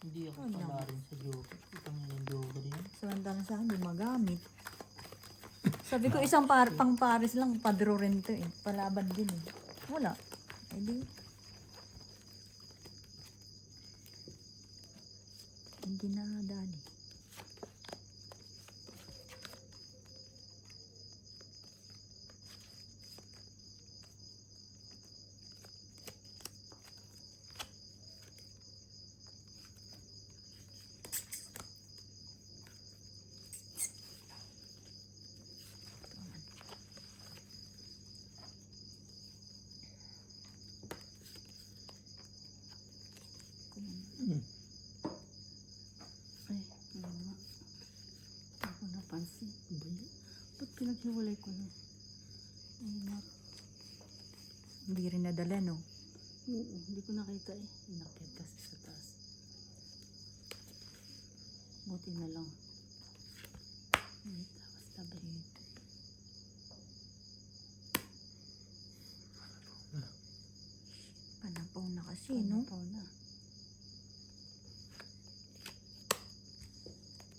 Hindi ako Ano? pala rin sa joker. Itang yan yung joker yan. Samantala sa akin, hindi magamit. Sabi ko, isang pang pares lang, padro rin to eh. Palaban din eh. Wala. Eh di. Hindi na dali. Ay, ano nga. Ako napansin. Ba't pinaghiwalay ko na? Ay, Hindi rin nadala, no? oo, hindi ko nakita eh. Inakyat kasi sa taas. Buti na lang. Wait, basta ba yun? Panapaw na kasi, no? Panapaw na.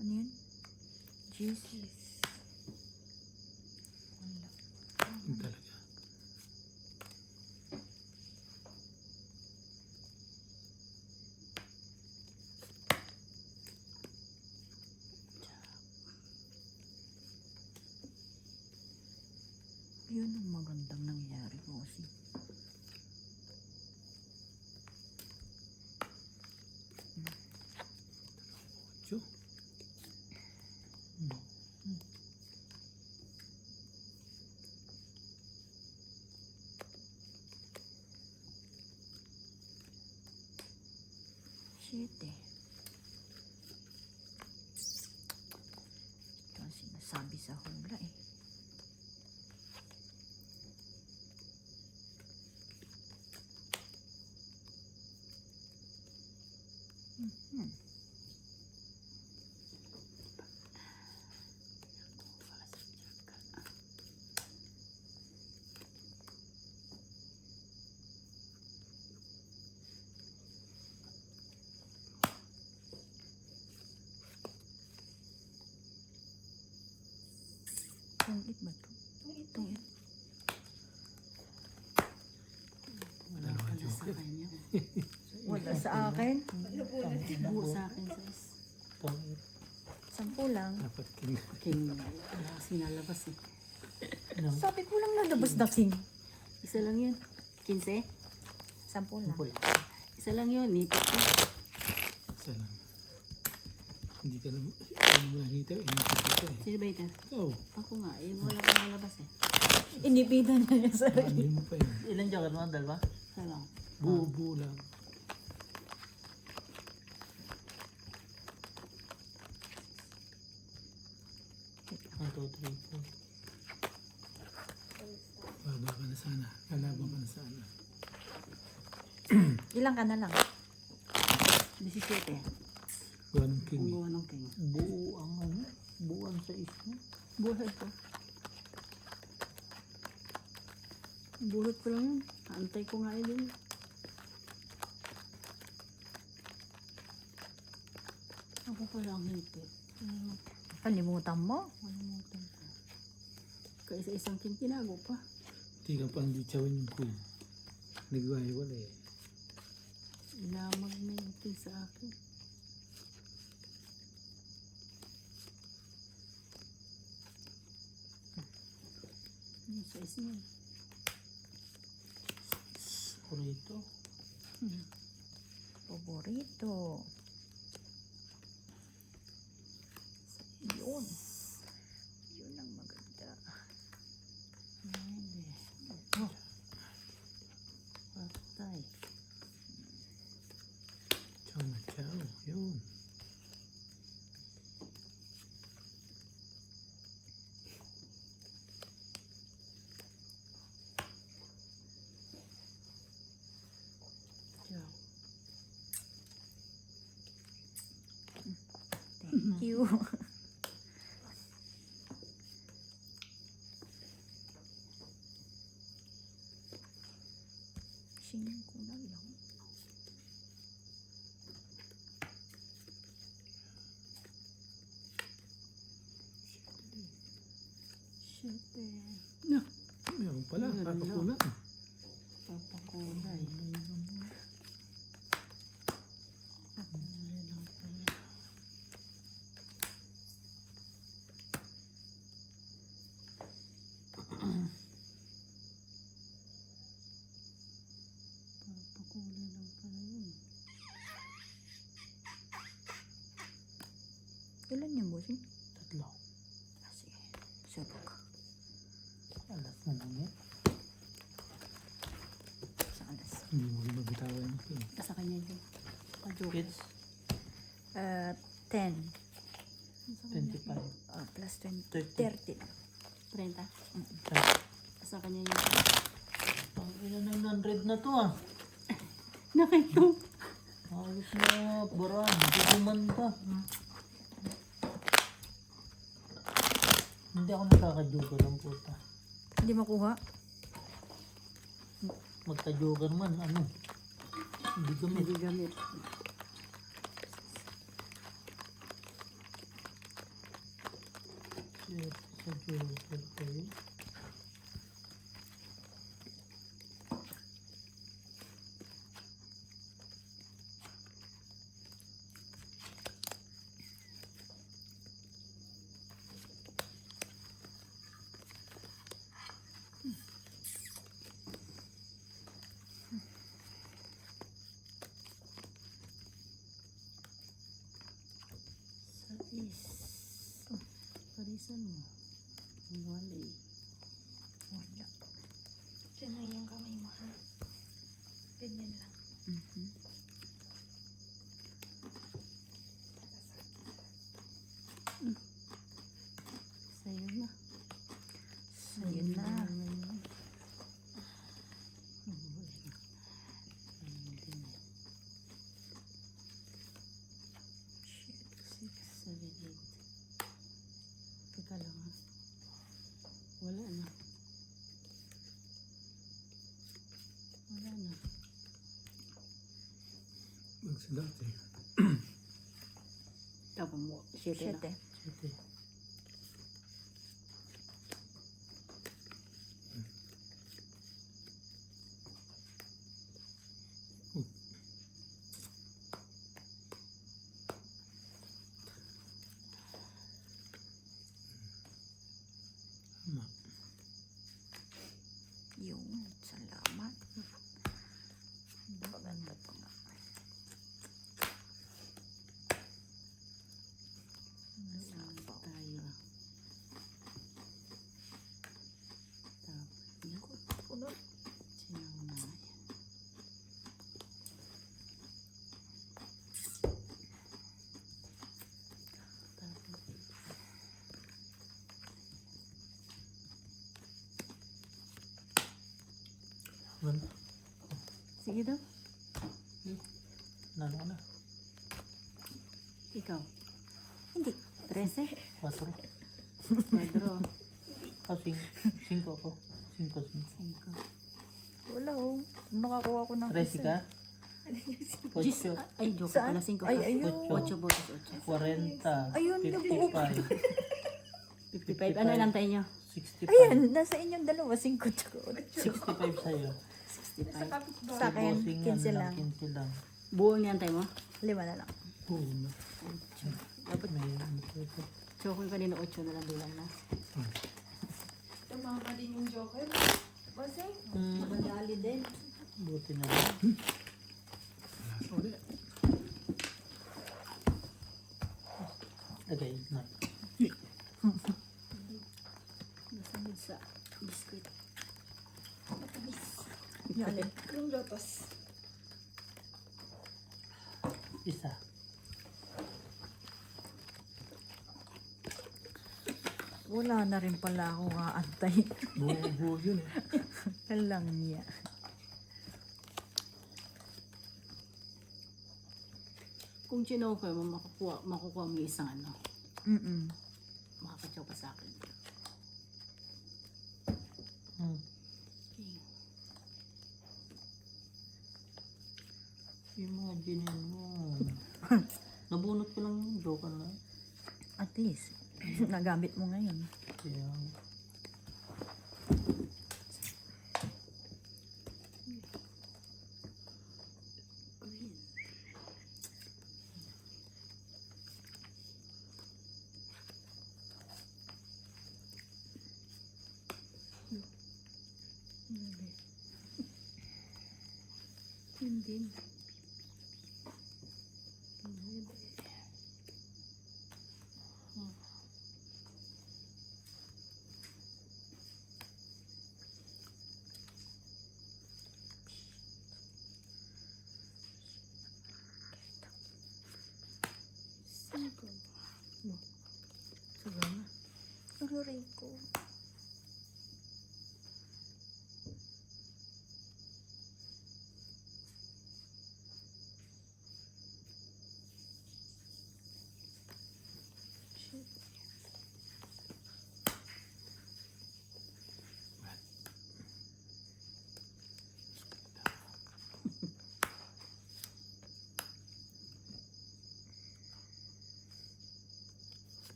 Ano yun? Jeez. Wala. Yung talaga. Yun ang magandang nangyari ko kasi. Ocho. Shit eh. Ito ang sinasabi sa hula eh. Tungit ba ito? Tungit. Wala pala sa kanya. Wala sa akin. Buo sa akin sis. Pangit. 10 lang. Dapat king. King, wala kasi nalabas eh. Sabi ko lang nalabas na king. Isa lang yun. 15? 10 lang. Isa lang yun. Nipit ko. Isa lang. Hindi ka naman nakita. Inipit ka eh. Sino ba ito? Ikaw. Ako nga. Eh, wala pa nalabas eh. Inipitan na niya sa Hindi mo pa yun. Ilan joker mo? Dalawa? Isa lang. Buo lang. One, two, three, four. Baba ka na sana. Kalaban ka na sana. Ilang ka na lang? 17. Gawa ng king. Ang eh. gawa ng king. Buo ang ano? Buo ang sa ismo. Buhay ko. Bulot ko lang yun. Antay ko nga yun. Ako pala ang hipit. Kalimutan mo? Kalimutan ko. Kaisa-isang king tinago pa. Hindi ka pang ditchawin yung queen. Nagwahiwala eh. Ilamag na yung king sa akin. Yung size niya. Kurito. Paborito. Yun. Yun ang maganda. Hindi. Oh. Patay. Chow na chow. Yun. Diyan. Thank you. Singko na lang. Siyete. Meron pala, Meron na. kakakulan. Papakulay. Papakulay lang pala. Papakulay lang pala yun. Ilan yung bossing? Tatlo. Ah, sige. Sabok. Alas na lang yan. Sa alas. Hindi mo rin mabitawan ito. Sa kanya yun. Kajoke. Kids, 10. 25. Plus 20. 30. 30. 30. Sa kanya yun. Ang ina 900 na to ah. Nakito. Ayos na, bara. Duguman pa. Hindi ako nakaka-joker ang puta. Hindi makuha. Magka-joker man, ano. Hindi gamit. Hindi gamit. Shit, sa joker kayo. Sais. Parisan mo. Ang wala eh. Wala. Diyan na yung kamay mo, ha? Ganyan lang. Sa'yo na. Sa'yo na. Six, seven, eight. Teka lang ha. Wala na. Wala na. Magsidat eh. Tapos mo, 7 na. 7. Shit eh. Ma. Yung, salamat. Maganda pa nga. Saan tayo? Tapos yun. Puno. Sinangnay. Tapos Ganda. sige daw. Nalo ko na. Ikaw. Hindi. 13. 4. Pedro. Ah, 5 ako. 5. 5. Wala oh. Nakakuha ko ng 13 ka? 8. Ay, joke Saan? pala. 5 Ay, ka. ayun. 8 botas, 8. 40. Ayun, 55. 55. Ano inantay nyo? 65. Ayan, nasa inyong dalawa. 5 tsaka 65 sa'yo. 65. Sa akin, Bossing, 15 ano lang. 15 lang. Buo niantay mo? 5 na lang. Oo na. Dapat May joke kanina 8 na lang bilang na. Tumama din yung joker. Kasi, Madali din. buti na lang. Uli. Lagay na. Nasamid sa biskuit. Yan. yung lotos. Isa. Wala na rin pala akong aantay. Buo yun eh. Kalang niya. Kung chinoker mo, makukuha mo yung isang ano. Makakatsaw pa sa akin. Hmm. Okay. Imagine mo. Nabunot ko lang yung joker na. At least, nagamit mo ngayon. Kaya, din. Sagana. Aray ko.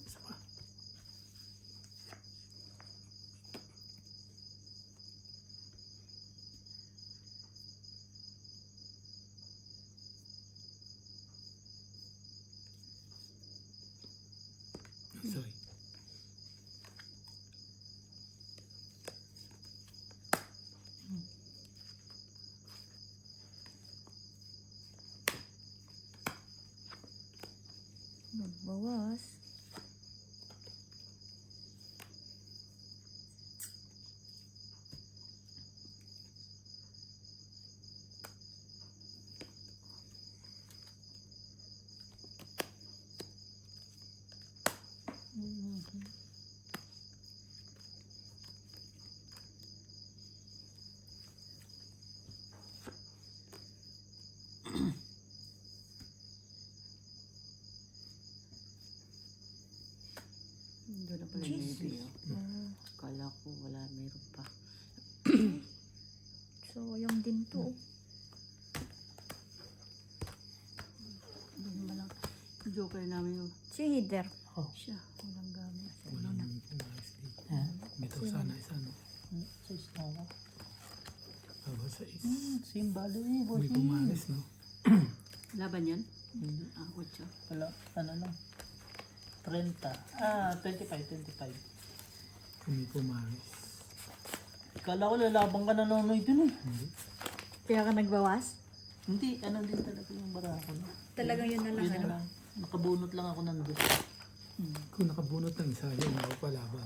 Isa pa. Sorry. Magbawas. Doon na pala yung baby. Oh. Kala ko wala, mayroon pa. Sayang din to. Hindi naman lang. Joker namin yung Si Hider. siya. Walang gamit. Walang pumalis dito. Ha? May to sana isa, no? Sa isla. Baba sa is. Simbalo eh, May bossing. pumalis, no? Laban yan? Hindi. Ah, 8. Wala, ano lang. 30. 25. Kung may pumalis. Kala ko lalabang ka na nonoy dun eh. Hindi. Kaya ka nagbawas? Hindi, ano din talaga yung barako na. Talagang yun na lang. Yun na Ano? lang. Nakabunot lang ako nandun. Kung nakabunot ng isa, yun ako palaban.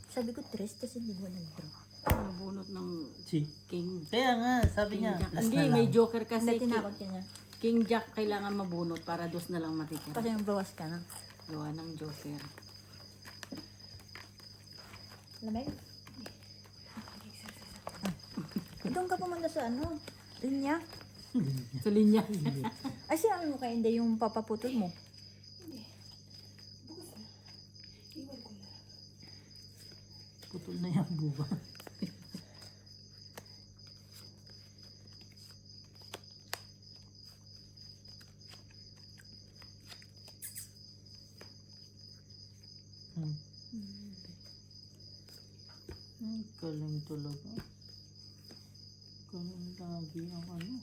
Sabi ko, tres, tapos hindi ko nag-draw. Nabunot ng Si. King. Kaya nga, sabi King niya, Jack. last Hindi, na lang. may Joker kasi. Kasi tinawag ka niya. King Jack kailangan mabunot para dos na lang matitira. Kasi nagbawas ka na. Gawa ng Joker. Lamig? Doon ka pumunta sa ano? Linya? Sa linya. Ay, siya ano kaya hindi yung papaputol mo? Putol na yung buba. Galing talaga. Galing lagi ang ano.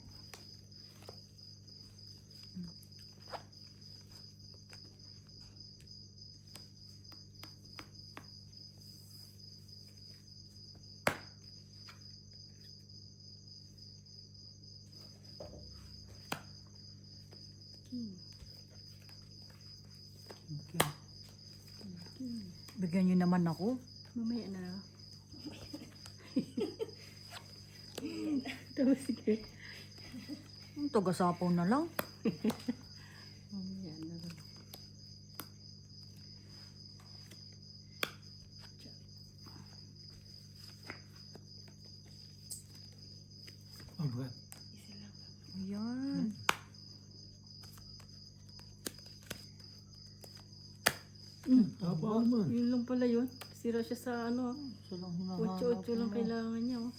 Okay. Bigyan niyo naman ako. Mamaya na. Tapos sige. Taga-sapaw na lang. Mamaya na. Mabuhat. Ayan. Tapa naman. Yun lang pala yun. Sira siya sa ano. So lang hinahanap 8-8 lang mo. kailangan niya. Oh.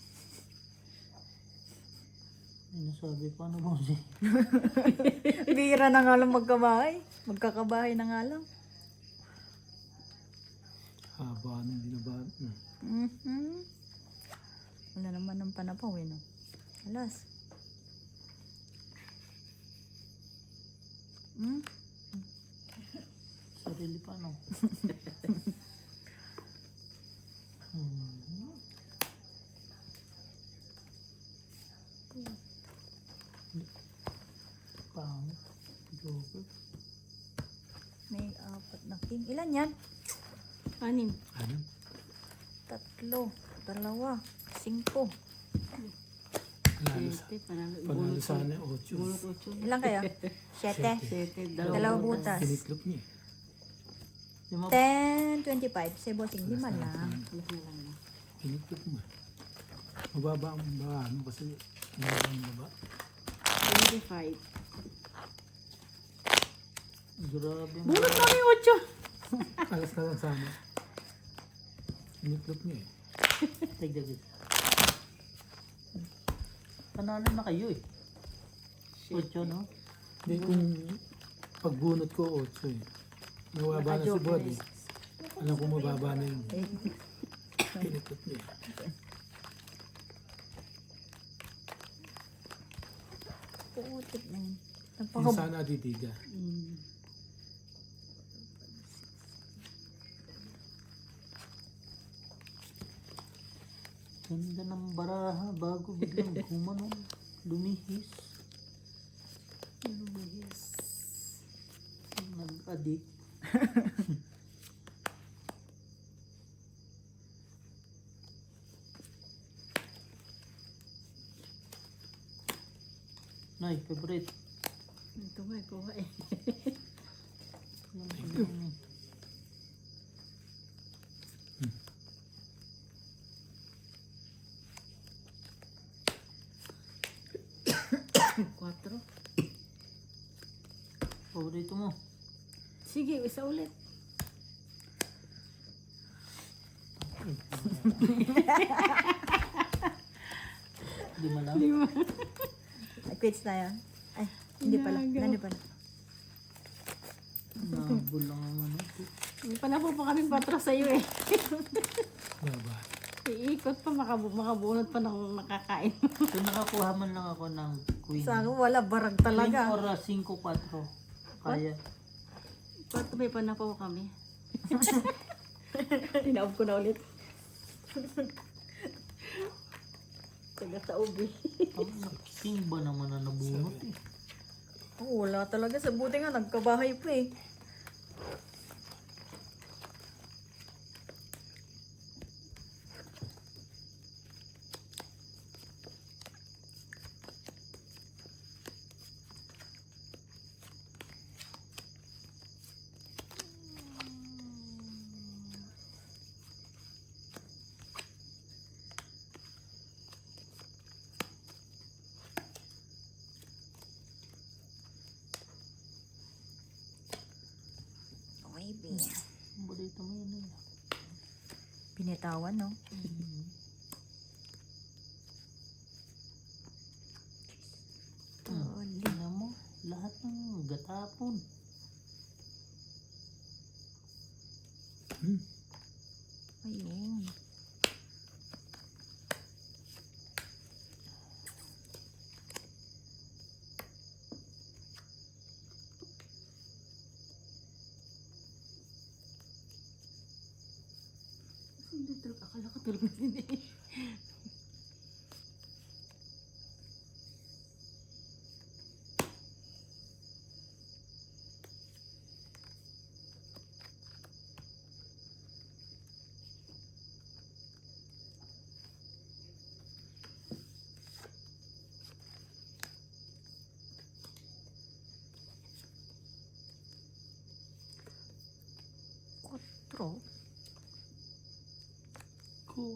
Ay, nasabi pa ano mo si. Bira na nga lang magkabahay. Magkakabahay na nga lang. Haba nang binabahan. Wala naman ng panapaw eh, no? Alas. sarili pa, no? Mhm. Pangit. Joker. May apat na king. Ilan yan? 6. Ano? 3, 2, 5. Panalo sa, 7, panalo. panalo sana 8. Bunot 8. Ilan kayo? 7. 7, Dalawang butas. Pinitlop niya. 10, 25. Si bossing 5 lang. Pinitlop mo. Mababa ang ba, ano kasi mababa ang baba. 25. Grabe. Bunot na may 8. Alas na lang sana. Pinitlop niya eh. Tigdagit. Panalo na kayo eh. 8, no? Hindi kung pagbunot ko 8 eh. Mababa na si Body. Alam ko mababa na yun. Pinitlop niya. Putik na yun. Hindi sana aditiga. Ganda ng baraha bago biglang gumanon. Lumihis. Nag-addict. Nay, favorite. Ito nga, kuha eh. Quatro. Favorito mo. Sige, isa ulit. Di mo lang. Quits na yan. Ay, hindi pala. Nandun pala. Nabul lang ang ano. Hindi pa na po pa kami patro sa'yo eh. Mababa. Iikot pa, makabunot pa na kung makakain. So nakakuha man lang ako ng queen. Sa akin wala, barag Queen talaga. or 5-4. Kaya. Pato may pa na po kami. Tinaob ko na ulit. Taga sa ubi. Ang king ba naman na nabunot eh. Oh, wala talaga. Sa buti nga, nagkabahay pa eh. Maybe. Ang balita mo yun eh. Pinitawan, no? Tingnan mo, lahat ng gatapon. Ayun. Hindi tulog. Akala ko tulog na hindi. Quattro. 4.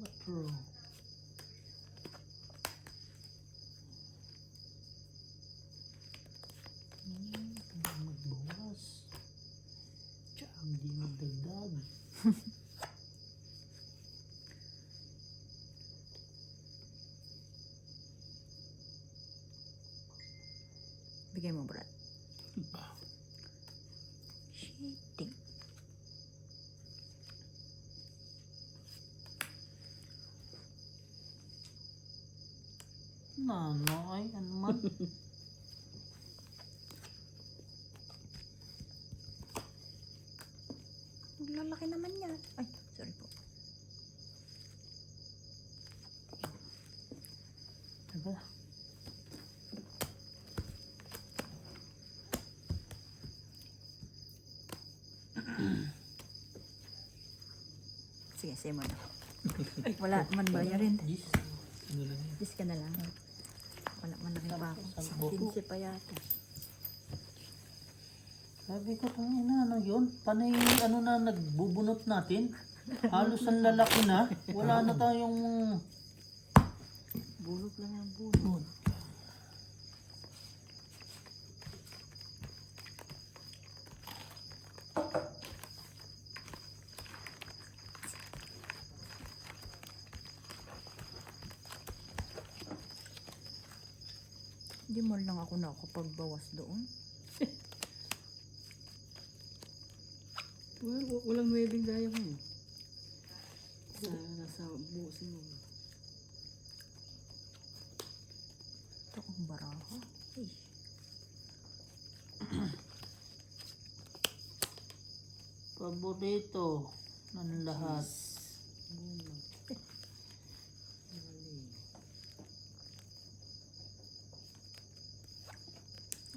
Magbawas. Tsaka hindi magdagdag. Bigay mo, Brad. Shitting. Nano ay ano man. Ang lalaki naman yan. Ay, sorry po. Diba? Sige, say mo na. Wala man bayarin. Yes. Ano lang yan? Dis ka na lang. Wala man laki pa ako. Sampo. 15 pa yata. Sabi ko, tangina, ano yun? Panay, ano na, nagbubunot natin? Halos ang lalaki na. Wala na tayong... Bunot lang ang bunot. Hindi mo lang ako nakapagbawas doon. Walang webbing daya mo eh. Nasa busin mo. Ito ang baraha. Ay, Paborito ng lahat. Bunot.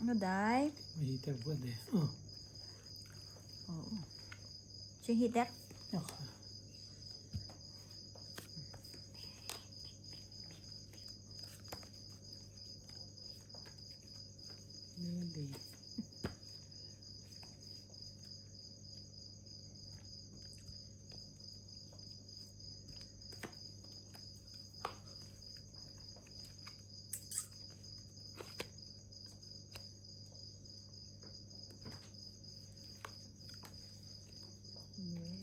ano, Day? May heater buwan eh. Oh. Oo. Si heater? Yaka. Maybe. Maybe.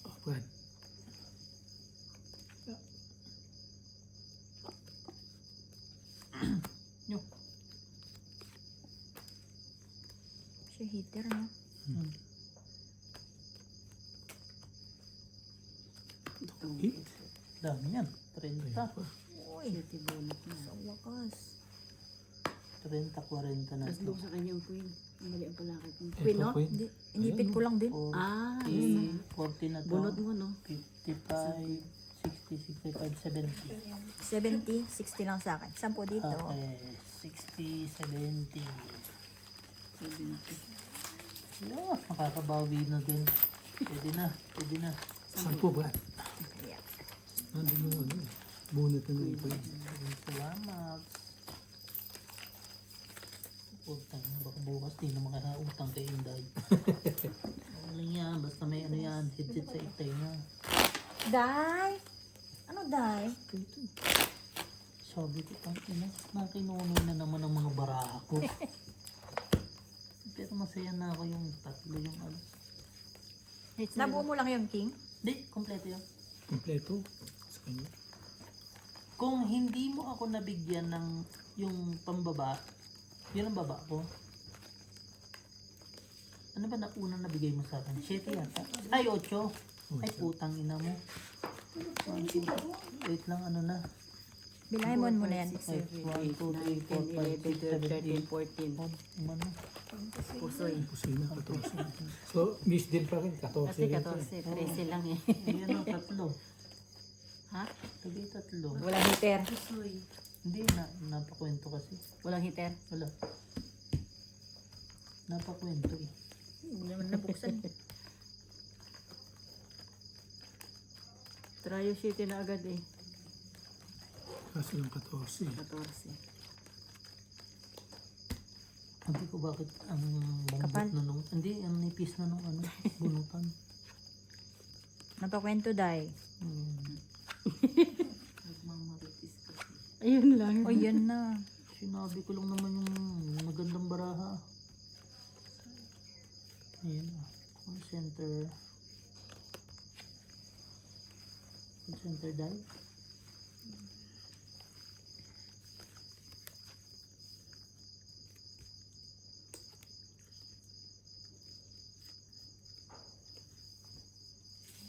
Oh, buwan. Si heater, no? Eh, Dami yan. 30. Uy, City bunot na. sa wakas. 30, 40 na Tapos ito. doon sa kanyang queen. Ang mali ang palakit mo. Ito, Queen, no? Queen. Hindi, inipit ko lang din. 40, Ah, 40 na to. bunot mo, no? 55, 60, 65, 70. 70, 60 lang sa akin. 10 dito. Okay, 60, 70. Sabi natin. Yeah, makakabawi na din. Pwede na, pwede na. 10 buwan. Yeah. Nandun yung ano eh. Bunot na ng ito eh. Salamat. Utang, baka bukas di na makakautang kay Inday. Walang yan, basta may ano yan, headset sa itay na. Day? Ano, Day? Ito. Sabi ko, nakinunoy na naman ang mga baraha ko. Pero masaya na ako yung tatlo yung ano. Nabuo mo lang yung king? Di, kompleto yun. Kompleto. Sa kanya. Kung hindi mo ako nabigyan ng yung pambaba, yun ang baba ko. Ano ba na unang nabigay mo sa akin? 7 yata. Ay, 8. Ay, putang ina mo. Wait lang, ano na. Bilahin mo muna yan. 1, 2, 3, 4, 5, 6, 7, 8. 14. Ano? Pusoy. Pusoy na, 14. So, miss din pa rin, 14 Kasi rin to. 14, 13 lang eh. Ayan o, tatlo. Ha? Sabi tatlo. Walang heater. Pusoy. Hindi, napakwento kasi. Walang heater? Wala. Napakwento eh. Hindi naman nabuksan. Trayo City na agad eh. Kaso lang 14. 14. Sabi ko bakit ang lambot Kapal. na nung, hindi, ang nipis na nung ano, bunutan. Napakwento, Day. Nagmamaritis kasi. Ayun lang. O, yan na. Sinabi ko lang naman yung magandang baraha. Ayan, call center. Call center dive.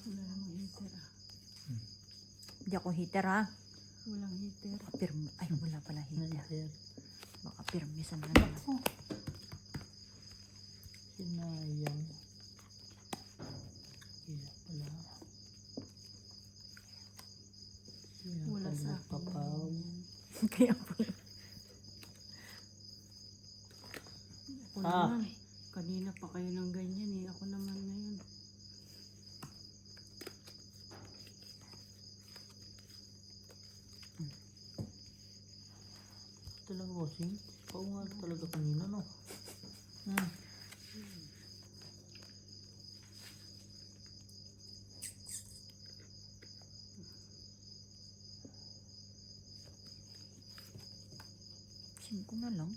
Wala namang heater ah. Hindi ako heater ha. Walang heater. Pirmi. Ay, wala pala heater. Heater. Baka pirmisan na lang. Sinayang. Kaya pala. Kaya Wala pala sa akin. papaw. Kaya pala. Ako naman. Kanina pa kayo ng ganyan eh. Ako naman ngayon. Talaga kasi. Oo nga talaga kanina no. Hmm. Singko na lang.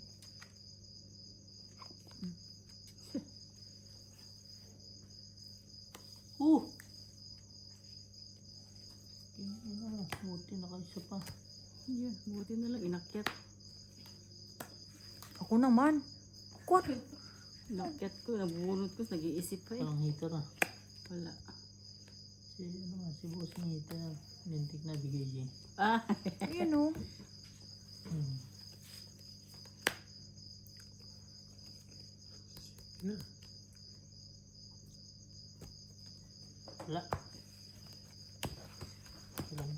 Buti nakaisa pa. Yan, buti na lang inakyat. Ako naman. Kwat. Inakyat ko, nabunot ko, nag-iisip pa eh. Walang heater ah. Wala. Si ano nga, si boss ng heater. Lintik na bigay siya. Ah, Ayan o. Hmm. Na. Wala. Walang.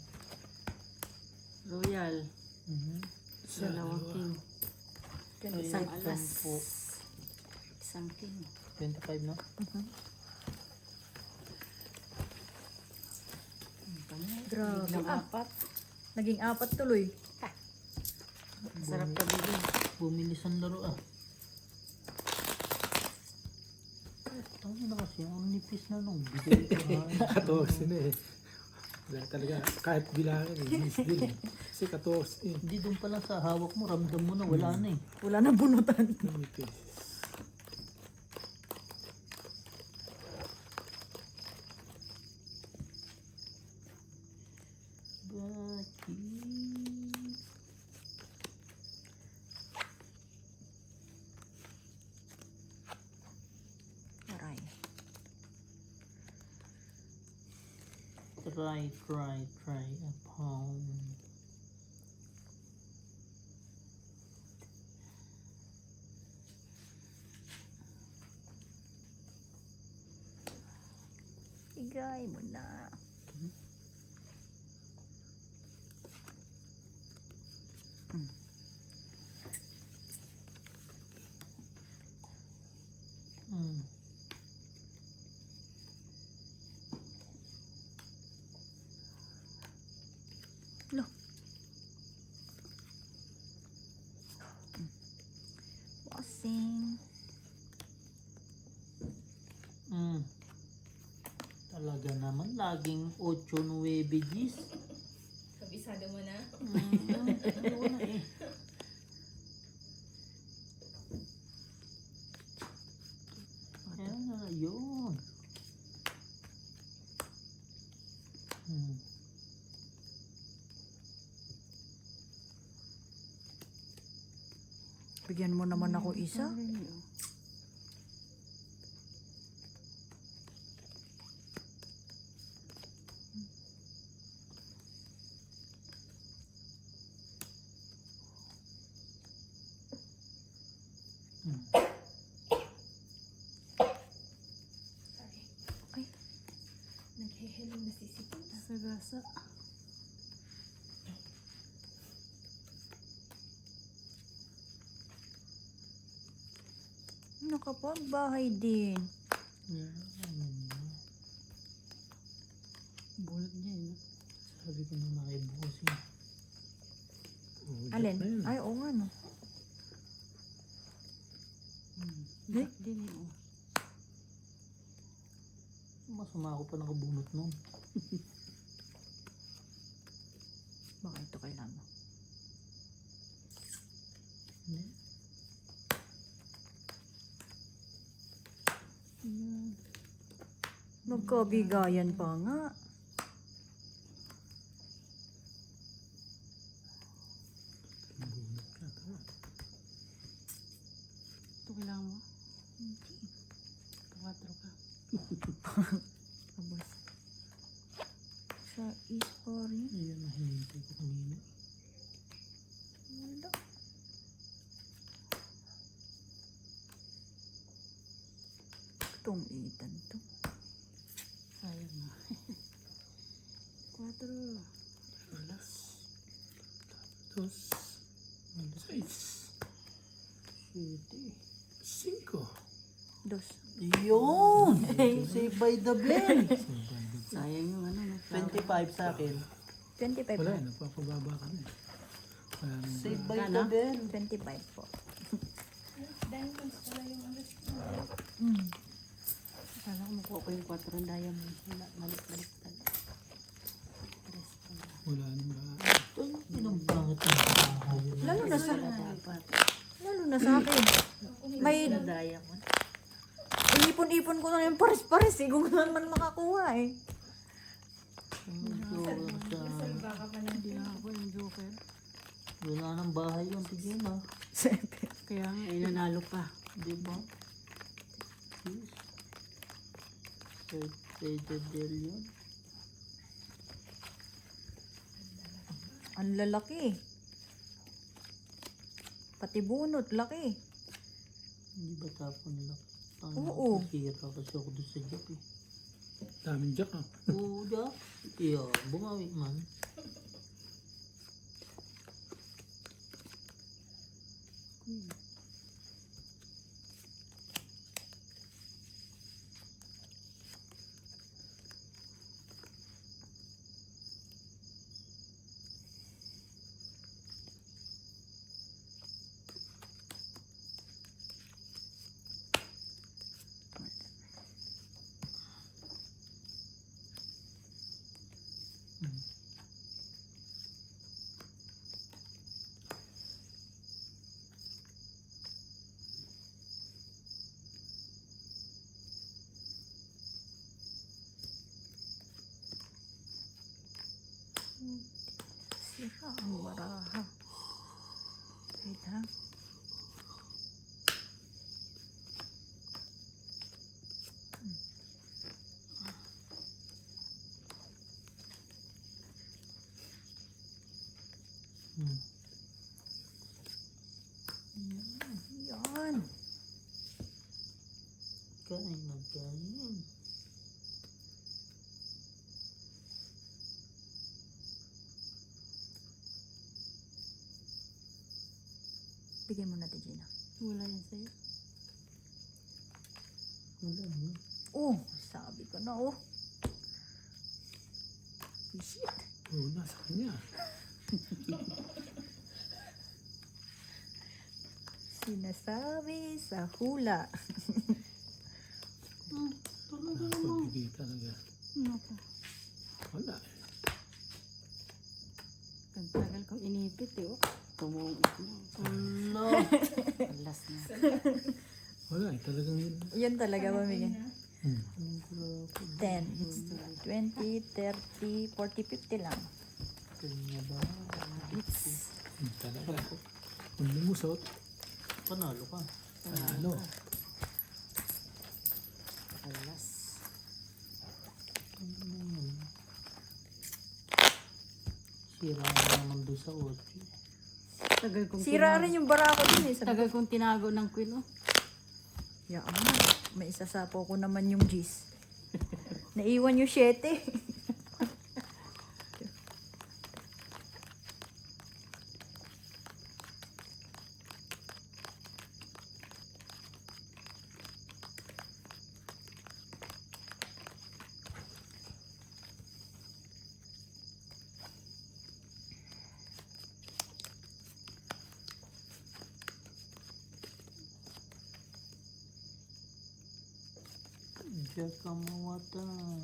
Royal. Isa, Dalawang dalawa. king. Isang Isang alas. po. Isang king. 25 no? Grabe. Biglang Ah, apat. naging 4 tuloy. Sarap ka bigyan. Bumilis ang laro ah. Tawag na kasi, ang nipis na nung bigay ko ha. 14 na eh. Wala talaga, kahit bilangin eh, miss din eh. Kasi 14 eh. Hindi doon pa lang sa hawak mo, ramdam mo na wala na eh. Wala na bunutan. Nipis. Bakit? Aray. Try upon. Igay mo na. Hmm. Lo. Bossing. Hmm. Talaga naman, laging 8-9 Gs. Kabisado mo na? Ayaw na eh. Ayan na, yun. Hmm. Bigyan mo naman ako isa. Sorry. Ay. Naghihiling na sisipin. Sagasa. Nakapagbahay din. Yan, ano niya. Bulot niya eh. Sabi ko na makibusin. Oh, Alin? joke na yun. Ay, oo nga no. Jack din eh. Oh. Masama ako pa nakabunot nun. Baka ito kailangan mo. Hindi. Nagkabigayan pa nga. Bunot ka, tama. Ito kailangan mo? Tuwatro ka. Abos. Sa is pa rin. Ayan na hinintay ko kanina. Wala. Tumitan to. Sayang na. 4. Alas. Dos, seis, 7. cinco. Dos. Yun! Save by the bell! Sayang yung ano. No? 25 sa akin. 25 Wala, po. nagpapababa ka na. Wala nang- Save by Kano? the bell. 25 po. Diamonds pala yung alas. Mm. Kala ko makuha ko yung 4 ang diamond. Wala, balik-balik talaga. Pares pala. Wala nang lahat. Inong pangit ng bahay. Lalo na sa Wala dapat. lalo na sa akin. May Diamond. inipon-ipon ko na yung pares-pares eh. Kung naman makakuha eh. Baka pa na. Hindi na ako yung joker. Wala nang bahay yung tigil ah. Kaya nga, nanalo pa. Di ba? Yes. Save by the bell yun. Ang lalaki. Pati bunot, laki. Hindi ba tapon lang? Oo. Hira kasi ako doon sa Jap eh. Daming jack ah. Oo, Jap. Iya, bumawi man. Sira ang baraha. Wait ha. Hmm. Yan. Kain na kain. Bigyan mo natin, Gina. Wala yan sa'yo. Wala na. Oh, sabi ko na oh. Shit. Oo, nasa kanya. Sinasabi sa hula. Pagbigay talaga. Naku. Wala. Tagal kong inipit eh. Oh. Tumuot na. No. Alas na. Wala eh, talagang yun. Yan talaga mamigay. Hmm. 10, 20, 30, 40, 50 lang. Kanya ba? Talaga. Kung lumusot, Panalo ka. ano, Alas. Ano naman? Sira na naman doon sa Ochi. Tagal kong Sira rin yung bara ko dun eh. Sabi Tagal kong tinago ng quill. Oh. Yaan na. May isasapo ko naman yung G's. Naiwan yung 7. Diyan ka mawatan.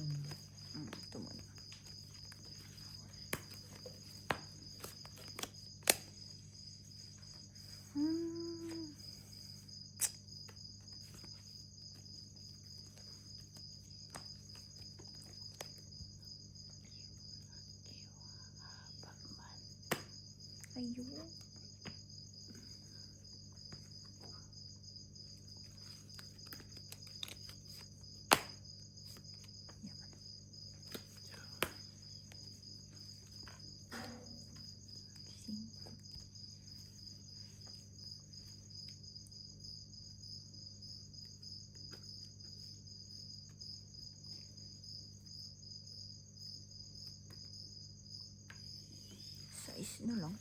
Ito muna. Ayun. Sais na lang.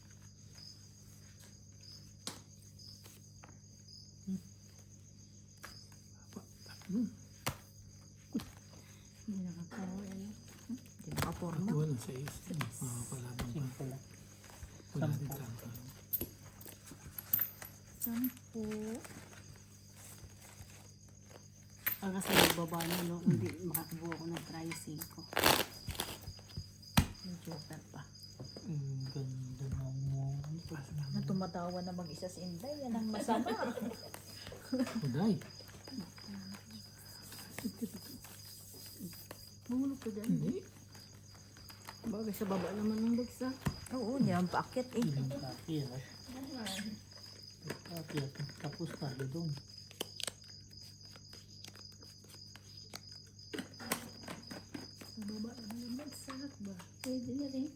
Hindi nakakawa eh. Hindi nakaporma. Ako ng 6. Palaban pa. Simple lang. Wala din tanto. 10. Pagka sa nagbaba na, no, hindi makakabuo ko ng tricing ko. May joker pa. Ang ganda naman. Na tumatawa na mag-isa si Inday. Yan ang masama. Uday. Mahulog ka dyan. Hindi. Bagay sa baba naman ng bagsa. Oo, hindi naman paakit eh. Piling kakir. Kakir. Tapos tayo doon. Sa baba naman ng bagsa ba? Pwede na rin.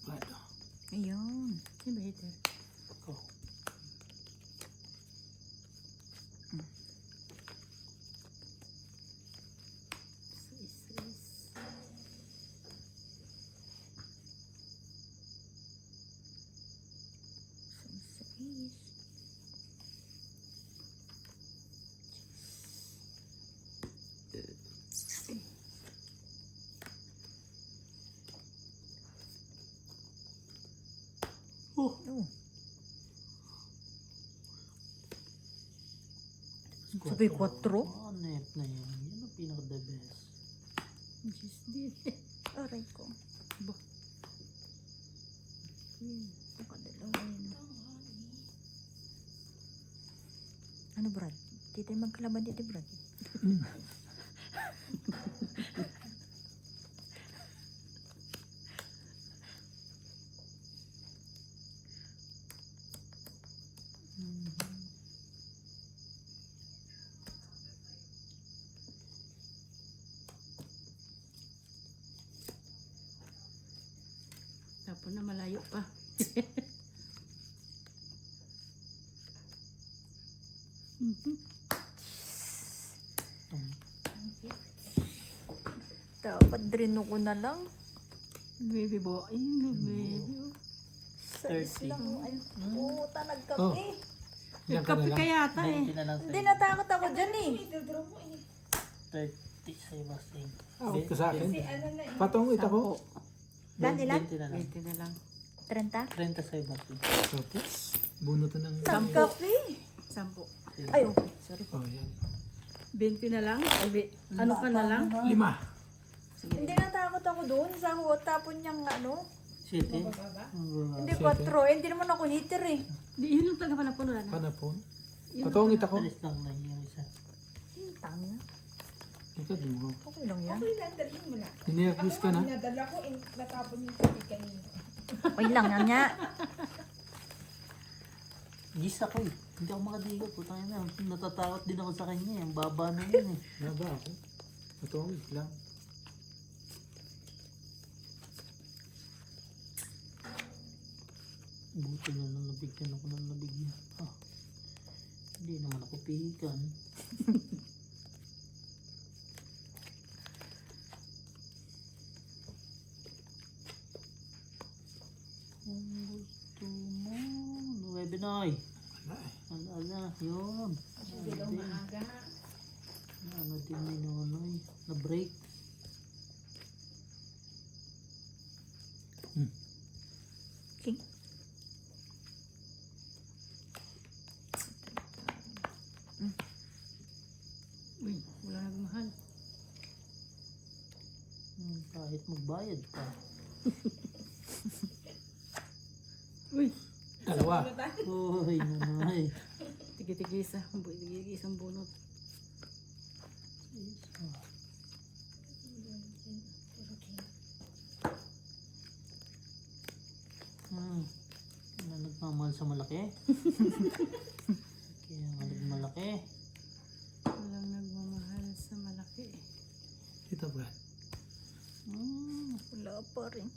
Wala. Ayun. Sino ba hater? Ikaw. Sais. Oh. Sabi 4. Net na yan. Yan ang pinaka-the best. Just did. Aray ko. Ba? Nakadalawa yun. Ano Brad? Dito yung magkalaban dito Brad. Tapos na malayo pa. Dapat drino ko na lang. Baby boy. Baby. Sais 30. lang. Ay, puta, nagkape. Yan ka na Kape lang. ka yata eh. 20 na lang Hindi sa'yo. natakot ako dyan eh. 30 sa'yo Basing. Out ka sa akin. Ano na Patong ita ko. Dan ilan? 20 na lang. 20 na lang. 30? 30 sa'yo Basing. Tapos, bunot na ng... Nagkape. 10. Ay, okay. Sorry. Oh, yan. 20 na lang? Ano ka na lang? 5. Hindi natakot ako doon sa hot tapon niyang ano. City? Hindi 4. Hindi naman ako hitter eh. Di yun yung taga pala po na. Panapon. Patong ita ko. Alis lang na yung isa. Tanga. Ika di mo. Okay lang yan. Okay lang, dalhin mo na. Inervous ka na. Nadala ko, natapon yung tubig kanina. Okay lang yan nga. Gis ako eh. Hindi ako makadigot. Putang ina. Natatakot din ako sa kanya. Ang baba na yun eh. Naba ako. Patong lang. Buti na lang nabigyan ako ng nabigyan. Ah, hindi naman ako pihikan. Kung gusto mo, 9 na eh. Wala eh. Ala, yun. Dilaw maaga. Ano din ni Nonoy, na-break. King. Uy, wala nagmahal. Kahit magbayad pa. Uy, Dalawa. Uy, Nonoy. tigi-tigisa. Tigi-tigisang bunot. Isa. Ano Nagmamahal sa malaki. Kaya nga nagmalaki. Walang nagmamahal sa malaki. Kita ba? Wala pa rin.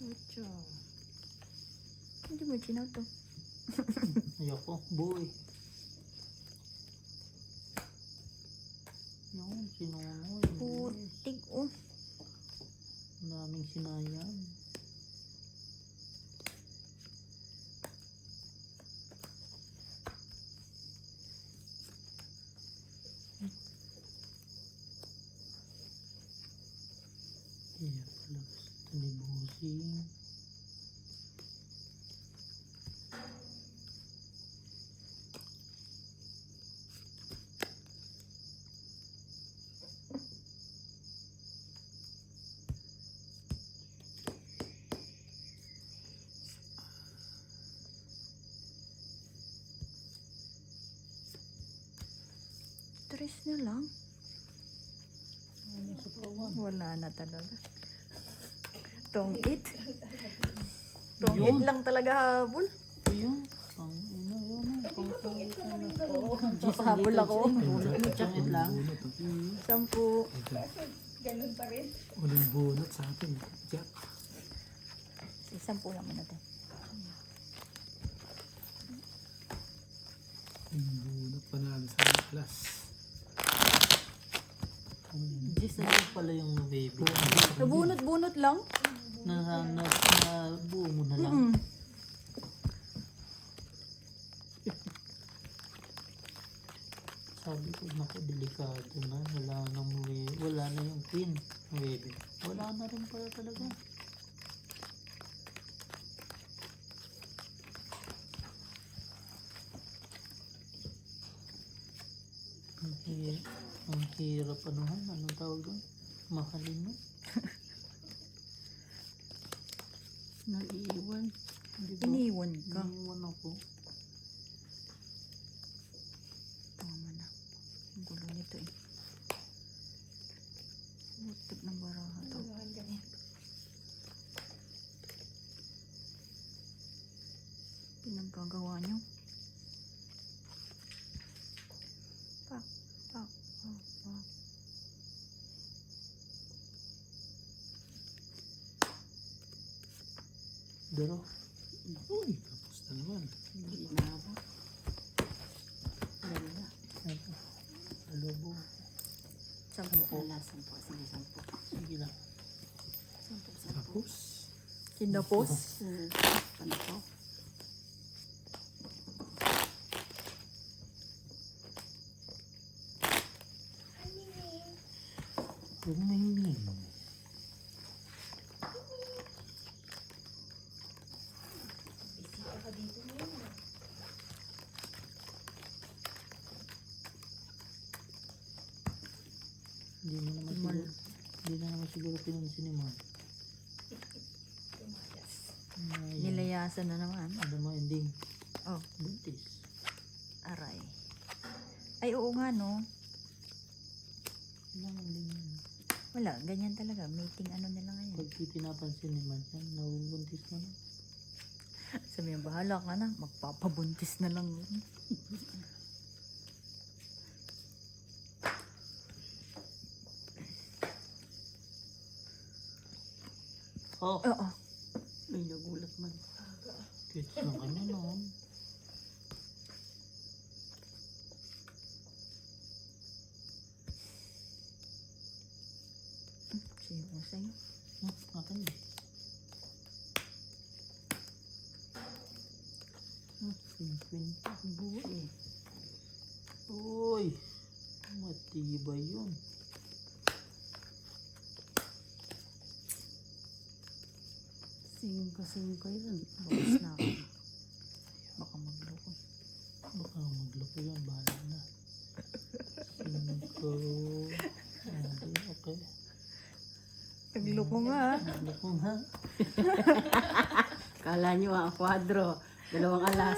Ocho. Hindi mo to. Ayoko. Boy. Yun, sinunoy. Putik, oh. Ang daming sinayang. Kaya pala gusto ni Bossing. Tres na lang. Ano sa pawan? Wala na talaga. Tong-it. Tong-it lang talaga habol. Ayun. Ang ina yun. Pangkawitan na. Papahabol ako. Chakit lang. Bunot, oh. 10. Ganun pa rin. Uling bunot sa akin. Jack. 10 naman natin. Uling bunot. Panalo sa class. Just na pala yung baby. Nabunot-bunot lang. Na buo mo na lang. Mm. Sabi ko, naku, delikado na. Wala na yung queen. Baby. Wala na rin pala talaga. Ang hirap anuhan. Anong tawag doon? Mahalin mo. Nag-iiwan. Di ba? Iniwan ka. Iniwan ako. Tama na. Ang gulo nito eh. Butik ng baraha to. Pinagkagawa nyo. Pak, pak, pak, pak. Daro. Uy, tapos na naman. Hindi na ako. Dalawa. Ito. Alobo. 10. Wala, 10. Sige, 10. Sige lang. 10. Tapos. Kinapos. Ano to? Tumingin. Hindi na naman siguro pinansin ni Mom. Ayan. Nilayasan na naman. Ano mo ending? Oh, Buntis. aray. Ay, oo nga no. Ilang ending yun. Wala, ganyan talaga. Meeting ano nila ngayon. Pag di pinapansin ni Man yan, nabubuntis mo na. Sabi niya, bahala ka na. Magpapabuntis na lang. Oh! Oo. May nagulat man. Kids na kanya noon. Sino ko sa'yo? Akin eh. 50 buo eh. Uy! Matibay yun. Singko yun. Bawas na ako. Baka magloko. Baka magloko yan, bahala na. 5. Okay. Nagloko nga. Naglakong ha. Kala nyo ang kwadro. 2 alas.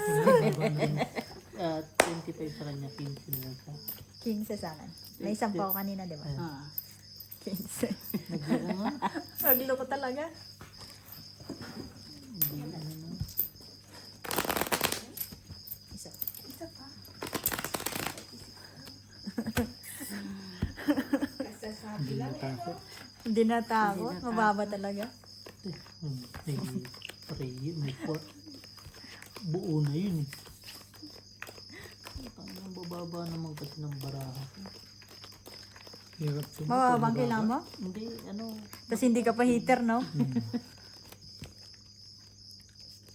25 sa kanya, 15 na lang siya. 15 sa akin. May isang pa ako kanina, di ba? Ah. 15. Naglako nga. Nagloko talaga. Hindi ano na. Isa. Hindi natakot. Hindi natakot. Mababa talaga. May pray, may pot. Buo na yun eh. Ang bababa naman kasi ng baraha. Hirap sumuko. Mababang kailangan mo? Hindi, ano, Tapos hindi ka pa heater, no?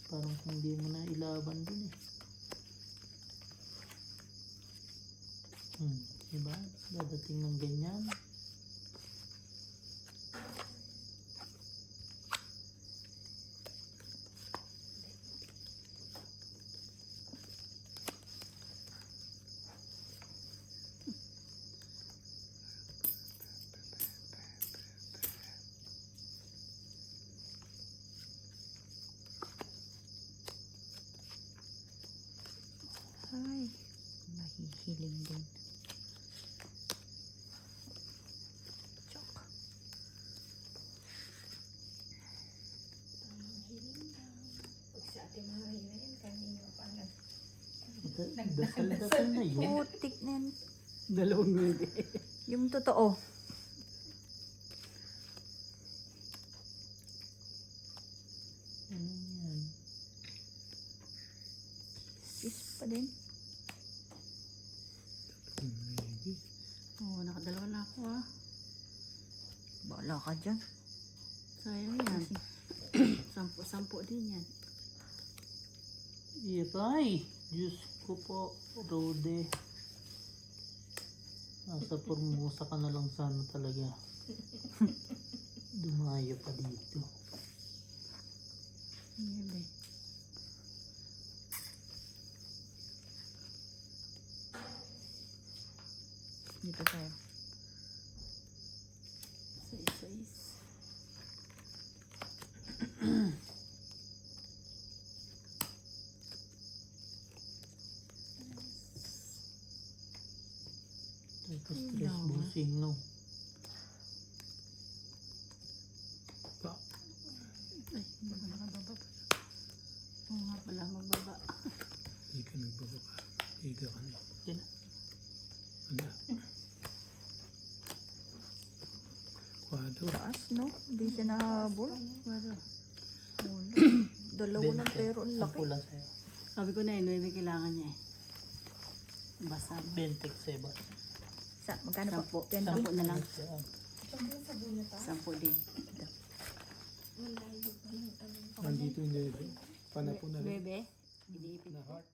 parang hindi mo na ilaban dun eh. Diba? Dadating ng ganyan. Ay, nahihiling din. Chok. Pag sa ate mga yun, kanino pa nag... Dasal-dasal na yun. Putik na yan. 2 minuto. Yung totoo. Ano yan? Sis pa din. Oo, nakadalawa na ako ah. Bala ka dyan. Sayang yan. 10 din yan. Iray! Diyos ko po, Rode. Nasa Formosa ka na lang sana talaga. Dumayo pa dito. Bebe. Dito tayo. 6. Tapos stress busing, no? Pa. Ay, hindi ko nakababa pa. Oo nga pala, magbaba. Hindi ka nagbababa. Higa ka na. Yan. Wala. Kwado. Taas, no? Hindi siya nahabol. Wala. Dalawa lang pero ang laki. Pula sa'yo. Sabi ko na yun, may kailangan niya eh. Basa. Bentek Seba. Magkano po? 10 20? na lang. Yan. 10 din. Nandito yung lebe. Panapo na rin. Bebe, iniipit. Na heart.